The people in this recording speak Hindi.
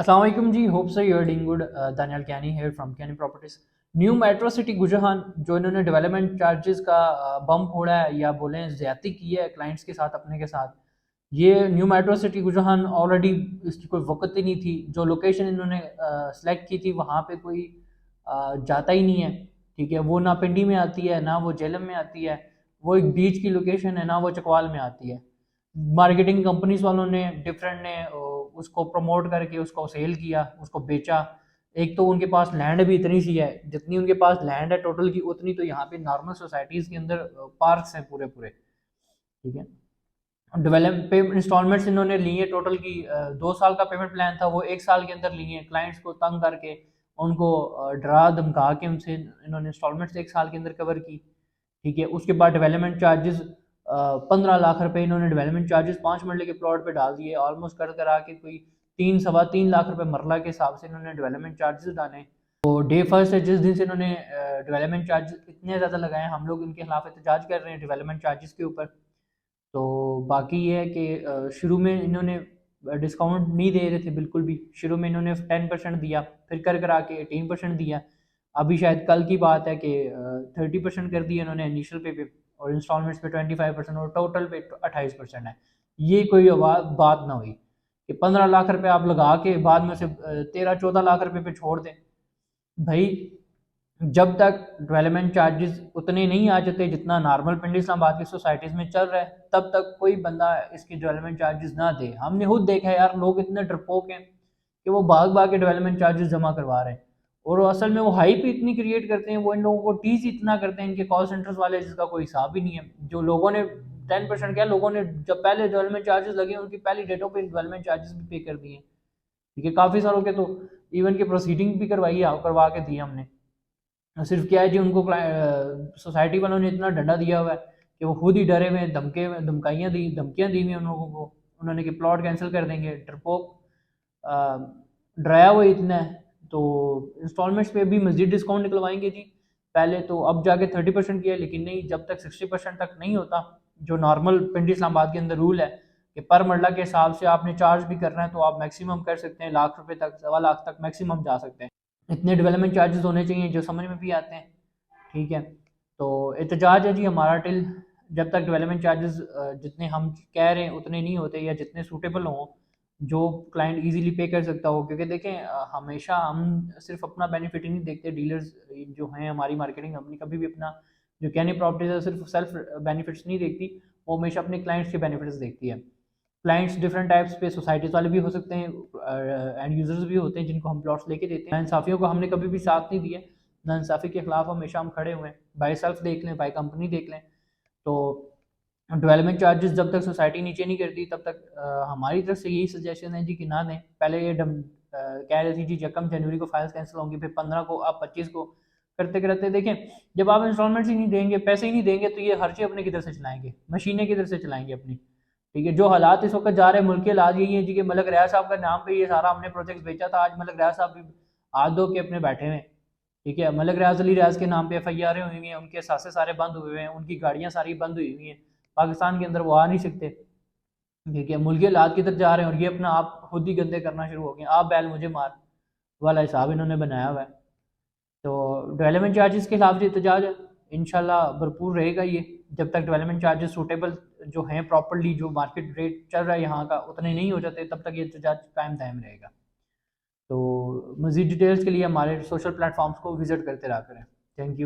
अस्सलाम वालेकुम जी, hope so you are doing good. Daniyal Kenny here from Kenny properties. New metro city गुजरान जो इन्होंने डेवलपमेंट चार्जेस का बम फोड़ा है या बोलें ज़्यादती की है क्लाइंट्स के साथ अपने के साथ। ये न्यू मेट्रो सिटी गुजरान ऑलरेडी इसकी कोई वक़्त ही नहीं थी। जो लोकेशन इन्होंने सेलेक्ट की थी वहाँ पे कोई जाता ही नहीं है। ठीक है, वो ना पिंडी में आती है ना वो जेलम में आती है। वो एक बीच की लोकेशन है, ना वो चकवाल में आती है। मार्केटिंग कंपनीज वालों ने डिफरेंट ने उसको प्रमोट करके उसको सेल किया, उसको बेचा। एक तो उनके पास लैंड भी इतनी सी है, जितनी उनके पास लैंड है टोटल की उतनी तो यहाँ पे नॉर्मल सोसाइटीज़ के अंदर पार्क्स हैं पूरे पूरे। ठीक है, डेवलप पे इंस्टॉलमेंट्स इन्होंने ली है टोटल की 2 साल का पेमेंट प्लान था, वो 1 साल के अंदर लिए हैं। क्लाइंट्स को तंग करके उनको डरा धमका के उनसे इन्होंने इंस्टॉलमेंट्स 1 साल के अंदर कवर की। ठीक है, उसके बाद डेवलपमेंट चार्जेस 15 लाख रुपए इन्होंने डेवलपमेंट चार्जेस 5 मरले के प्लॉट पे डाल दिए। ऑलमोस्ट कर करा के कोई 3 सवा 3 लाख रुपए मरला के हिसाब से इन्होंने डेवलपमेंट चार्जेस डाले। तो डे फर्स्ट है जिस दिन से इन्होंने डेवलपमेंट चार्जेस इतने ज़्यादा लगाए, हम लोग इनके खिलाफ एहतजाज कर रहे हैं डेवलपमेंट चार्जेस के ऊपर। तो बाकी ये है कि शुरू में इन्होंने डिस्काउंट नहीं दे रहे थे बिल्कुल भी। शुरू में इन्होंने 10% दिया, फिर कर करा के 18% दिया। अभी शायद कल की बात है कि 30% कर दिया इन्होंने इनिशियल पे और इंस्टॉलमेंट्स पे 25% और टोटल पे 28% है। ये कोई बात ना हुई कि 15 लाख रुपए आप लगा के बाद में से 13-14 लाख रुपए पे छोड़ दें। भाई, जब तक डेवलपमेंट चार्जेस उतने नहीं आ जाते जितना नॉर्मल पिंडी इस्लामाबाद की सोसाइटीज़ में चल रहा है, तब तक कोई बंदा इसकी डेवलपमेंट चार्जेस ना दे। हमने खुद देखा है यार, लोग इतने डरपोक हैं कि वो भाग भाग के डेवलपमेंट चार्जेस जमा करवा रहे हैं। और असल में वो हाइप इतनी क्रिएट करते हैं, वो इन लोगों को टीज इतना करते हैं इनके कॉल सेंटर्स वाले, जिसका कोई हिसाब ही नहीं है। जो लोगों ने 10% क्या, लोगों ने जब पहले डेवलपमेंट चार्जेस लगे उनकी पहली डेटों पे डेवलपमेंट चार्जेस भी पे कर दिए। ठीक है, काफ़ी सालों के तो इवन के प्रोसीडिंग भी करवा के दी हमने। सिर्फ क्या है जी, उनको सोसाइटी वालों ने इतना डंडा दिया हुआ है कि वो खुद ही डरे हुए हैं, धमकियाँ दी हुई हैं उन लोगों को। उन्होंने कि प्लॉट कैंसिल कर देंगे। डरपोक डराया हुआ इतना है। तो इंस्टॉलमेंट्स पे भी मजीद डिस्काउंट निकलवाएंगे जी। पहले तो अब जाके 30% किया, लेकिन नहीं, जब तक 60% तक नहीं होता, जो नॉर्मल पिंडी इस्लामाबाद के अंदर रूल है कि पर मरला के हिसाब से आपने चार्ज भी करना है, तो आप मैक्सिमम कर सकते हैं ₹1,00,000 तक, ₹1,00,000 तक मैक्सिमम जा सकते हैं। इतने डेवलपमेंट चार्जेस होने चाहिए जो समझ में भी आते हैं। ठीक है, तो एहतजाज है जी हमारा टिल जब तक डेवलपमेंट चार्जेस जितने हम कह रहे हैं उतने नहीं होते, या जितने सूटेबल हों, जो क्लाइंट इजीली पे कर सकता हो। क्योंकि देखें, हमेशा हम सिर्फ अपना बेनिफिट ही नहीं देखते। डीलर्स जो हैं, हमारी मार्केटिंग कंपनी कभी भी अपना जो कैनी प्रॉपर्टीज है सिर्फ सेल्फ बेनिफिट्स नहीं देखती, वो हमेशा अपने क्लाइंट्स के बेनिफिट्स देखती है। क्लाइंट्स डिफरेंट टाइप्स पे सोसाइटीज़ वाले भी हो सकते हैं, एंड यूजर्स भी होते हैं जिनको हम प्लॉट्स लेके देते हैं। नाइंसाफ़ियों को हमने कभी भी साथ नहीं दिया। नाइंसाफ़ी के खिलाफ हमेशा हम खड़े हुए हैं। बाय सेल्फ देख लें, बाय कंपनी देख लें। तो डेवलपमेंट चार्जेस जब तक सोसाइटी नीचे नहीं करती तब तक हमारी तरफ से यही सजेशन है जी कि ना दें। पहले ये कह रही थी जी 1 जनवरी को फाइल्स कैंसिल होंगी, फिर 15 को, अब 25 को, करते करते देखें, जब आप इंस्टॉलमेंट्स ही नहीं देंगे, पैसे ही नहीं देंगे, तो ये खर्चे अपने किधर से चलाएंगे, मशीनें किधर से चलाएंगे अपनी। ठीक है, जो हालात इस वक्त जा रहे हैं मुल्क के हालात यही है जी कि मलक रियाज साहब का नाम पे ये सारा हमने प्रोजेक्ट बेचा था। आज मलक रियाज साहब भी हाथ धो के अपने बैठे हुए हैं। ठीक है, मलक रियाज अली रियाज के नाम पे FIR हुई हुई हैं, उनके असासे सारे बंद हुए हुए हैं, उनकी गाड़ियाँ सारी बंद हुई हुई हैं। पाकिस्तान के अंदर वो आ नहीं सकते। ठीक है, मुल्क के हालात किधर जा रहे हैं, और ये अपना आप खुद ही गंदे करना शुरू हो गए। आप बैल मुझे मार वाला हिसाब इन्होंने बनाया हुआ है। तो डेवलपमेंट चार्जेस के खिलाफ जो एहतजाज है इंशाल्लाह भरपूर रहेगा ये, जब तक डेवलपमेंट चार्जेस सूटेबल जो हैं, प्रॉपर्ली जो मार्केट रेट चल रहा है यहाँ का उतने नहीं हो जाते, तब तक ये एहतजाज कायम दायम रहेगा। तो मज़ीद डिटेल्स के लिए हमारे सोशल प्लेटफॉर्म्स को विजिट करते रहा करें। Thank you.